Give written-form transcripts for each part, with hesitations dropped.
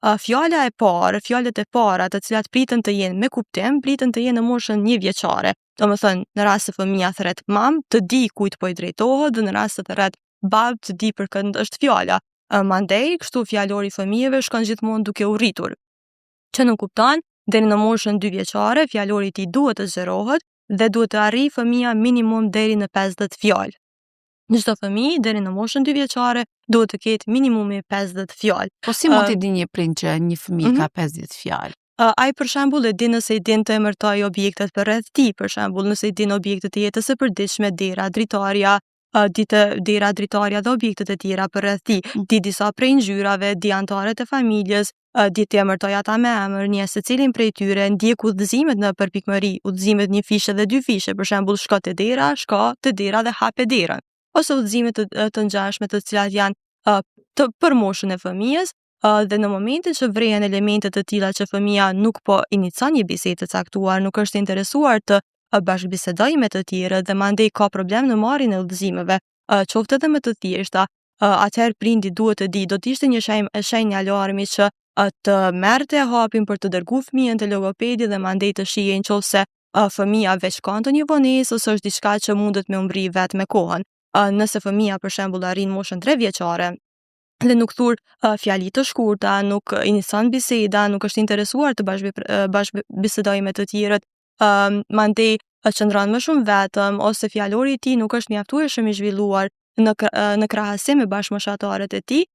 fjala e parë, fjalët e para të cilat pritën të jenë me kuptim, pritën të jenë në moshën 1 vjeçare. Domethënë, në rast se fëmia thret mam, të di kujt po i drejtohet, dhe në rast se thret bab, të di për kënd është fjala. Mandej, kështu fjalori i fëmijëve shkon gjithmonë duke u rritur. Që nuk kupton, deri në moshën 2 vjeçare, fjalori i tij duhet të zgjerohet dhe duhet të arrijë fëmia minimum deri në 50 fjalë. Çdo fëmijë deri në moshën 2 vjeçare duhet të ketë minimumi 50 fjalë. Po si mund t'i di një prind që një fëmijë ka 50 fjalë? Ai për shembull e din nëse i din të emërtoj objektet përreth tij, për shembull nëse i din objektet e jetës së përditshme, dera, dritarja, dera, dritarja dhe objektet e tjera përreth tij, di disa prej ngjyrave, di anëtarët e familjes, di të emërtoj ata me emër, njeh secilin prej tyre, ndjek udhëzimet në përpikmëri, udhëzimet 1 fishe dhe 2 fishe, për shembull shko te dera dhe hape derën, ose udhëzimet të ngjashme të cilat janë për moshën e fëmijës. Dhe në momentin që vrehen elemente të tilla që fëmia nuk po inicon një bisedë të caktuar, nuk është interesuar të bashkëbisedojë me të tjerët dhe mandej ka problem në marrjen e udhëzimeve, qoftë edhe më të thjeshta, atëherë prindi duhet të di, do të ishte një shenjë alarmi që të merrte hapin për të dërguar fëmijën te logopedi dhe mandej të shihej nëse fëmia veç ka ndonjë vonesë ose është diçka që mundet me u mbri vetë me kohën. Nëse fëmia për shembull arrin moshën 3 vjeçare dhe nuk thur fjali të shkurta, nuk inicion biseda, nuk është interesuar të bashkëbisedojë me të tjerët, mandej qëndron më shumë vetëm, ose fjalori i tij nuk është mjaftueshëm i zhvilluar në krahasim me bashkëmoshatarët e tij,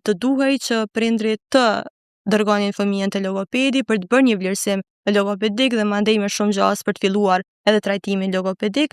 të duhej që prindrit të dërgonin fëmijën te logopedi për të bërë një vlerësim logopedik dhe mandej me shumë gjas për të filluar edhe trajtimin logopedik,